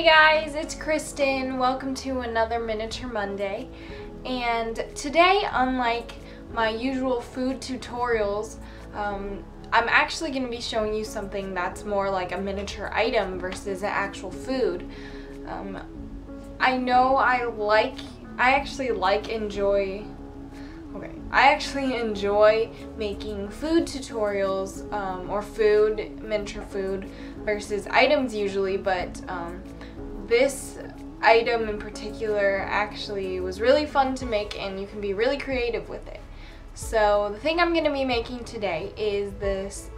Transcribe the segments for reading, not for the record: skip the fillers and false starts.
guys, it's Kristen. Welcome to another Miniature Monday. And today, unlike my usual food tutorials, I'm actually going to be showing you something that's more like a miniature item versus an actual food. I know I actually enjoy making food tutorials or miniature food versus items usually, but this item in particular actually was really fun to make and you can be really creative with it. So the thing I'm going to be making today is this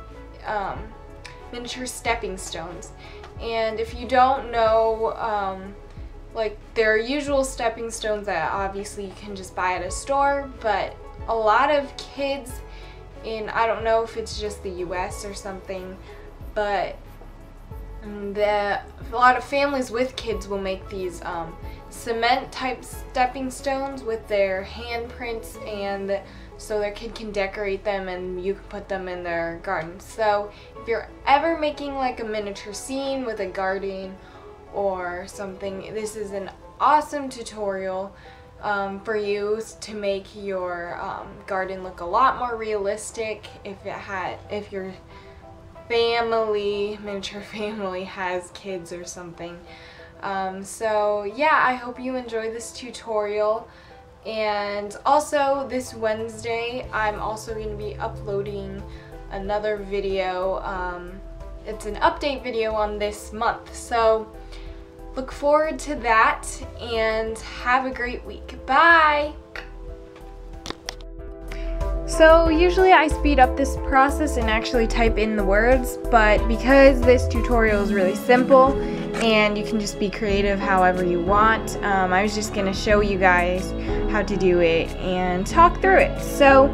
miniature stepping stones. And if you don't know, like there are usual stepping stones that obviously you can just buy at a store, but a lot of kids I don't know if it's just the US or something, but a lot of families with kids will make these cement type stepping stones with their handprints, and so their kid can decorate them and you can put them in their garden. So if you're ever making like a miniature scene with a garden or something, this is an awesome tutorial for you to make your garden look a lot more realistic if your miniature family has kids or something. So yeah, I hope you enjoy this tutorial. And also this Wednesday I'm also going to be uploading another video. It's an update video on this month, so look forward to that and have a great week. Bye! So usually I speed up this process and actually type in the words, but because this tutorial is really simple and you can just be creative however you want, I was just going to show you guys how to do it and talk through it. So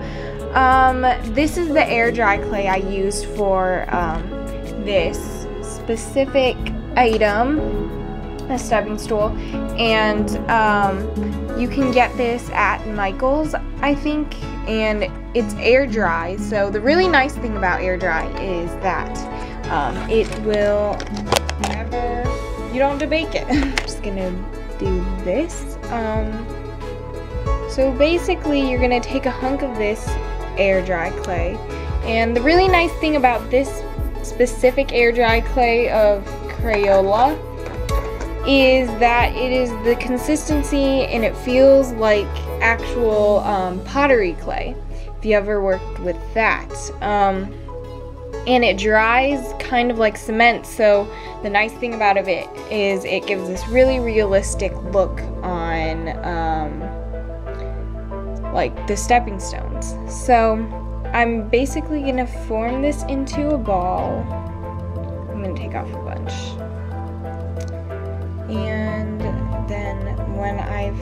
this is the air dry clay I used for this specific item, a stepping stool, and you can get this at Michael's, I think, and it's air dry. So the really nice thing about air dry is that it will never, you don't have to bake it. I'm just gonna do this. So basically you're gonna take a hunk of this air dry clay, and the really nice thing about this specific air dry clay of Crayola is that it is the consistency and it feels like actual pottery clay, if you ever worked with that. And it dries kind of like cement, so the nice thing about it is it gives this really realistic look on like the stepping stones. So I'm basically gonna form this into a ball. I'm gonna take off a bunch. And then when I've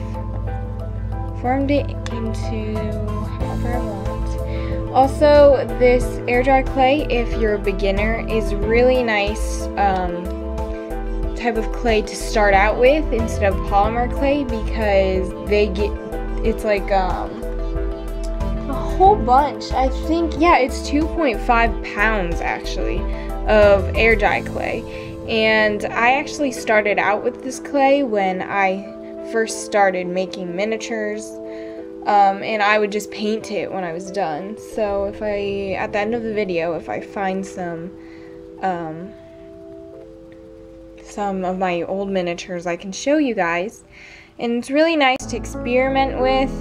formed it into however I want. Also, this air dry clay, if you're a beginner, is really nice type of clay to start out with instead of polymer clay, because it's like a whole bunch. I think, yeah, it's 2.5 pounds actually of air dry clay. And I actually started out with this clay when I first started making miniatures, and I would just paint it when I was done. So at the end of the video, if I find some of my old miniatures, I can show you guys. And it's really nice to experiment with,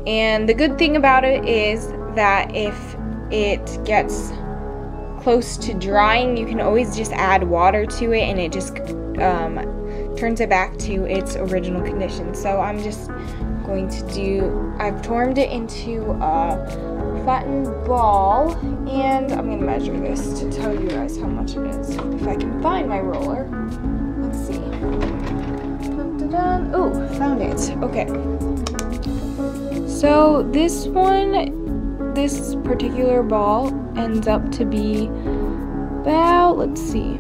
and the good thing about it is that if it gets close to drying, you can always just add water to it and it just turns it back to its original condition. So I'm just going to I've formed it into a flattened ball, and I'm going to measure this to tell you guys how much it is. If I can find my roller. Let's see. Dun, dun, dun. Oh, found it. Okay. So this particular ball ends up to be about, let's see,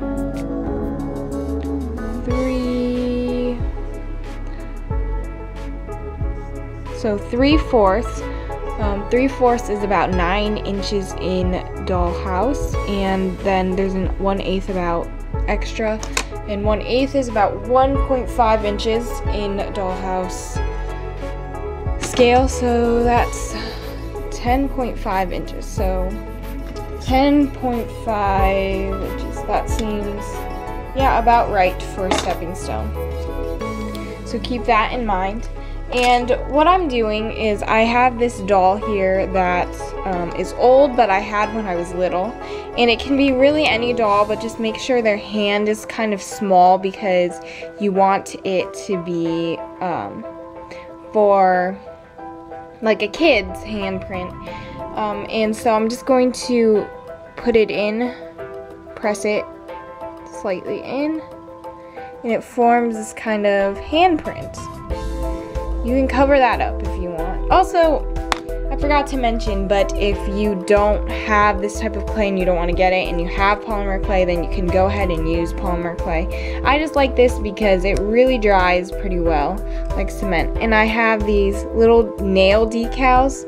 3/4. 3/4 is about 9 inches in dollhouse, and then there's an 1/8 about extra. and 1/8 is about 1.5 inches in dollhouse scale, so that's 10.5 inches. So 10.5 inches, that seems, yeah, about right for a stepping stone. So keep that in mind. And what I'm doing is I have this doll here that is old, but I had when I was little. And it can be really any doll, but just make sure their hand is kind of small because you want it to be for like a kid's handprint. And so I'm just going to put it in, press it slightly in, and it forms this kind of handprint. You can cover that up if you want. Also, I forgot to mention, but if you don't have this type of clay and you don't want to get it and you have polymer clay, then you can go ahead and use polymer clay. I just like this because it really dries pretty well, like cement. And I have these little nail decals.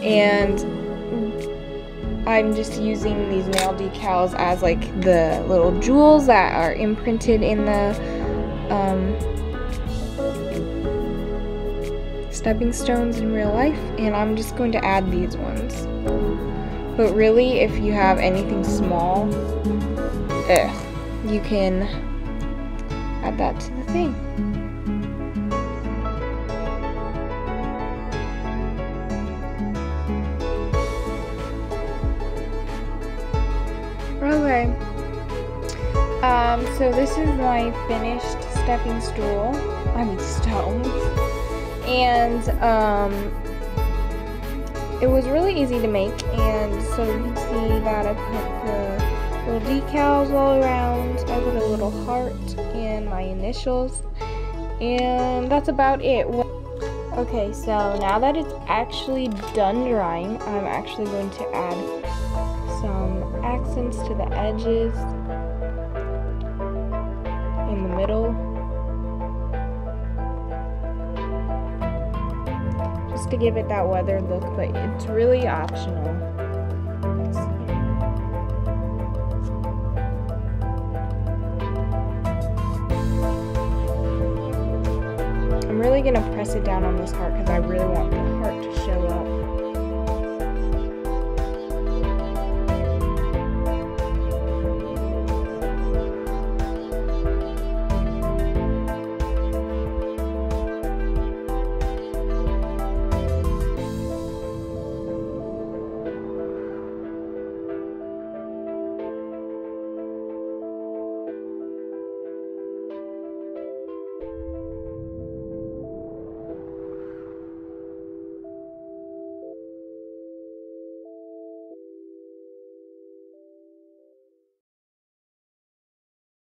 And I'm just using these nail decals as like the little jewels that are imprinted in the stepping stones in real life, and I'm just going to add these ones. But really, if you have anything small, you can add that to the thing. Okay, so this is my finished stepping stool, stones, and it was really easy to make, and so you can see that I put the little decals all around. I put a little heart and my initials, and that's about it. Okay, so now that it's actually done drying, I'm actually going to add some accents to the edges, in the middle, just to give it that weathered look, but it's really optional. I'm really gonna press it down on this part because I really want the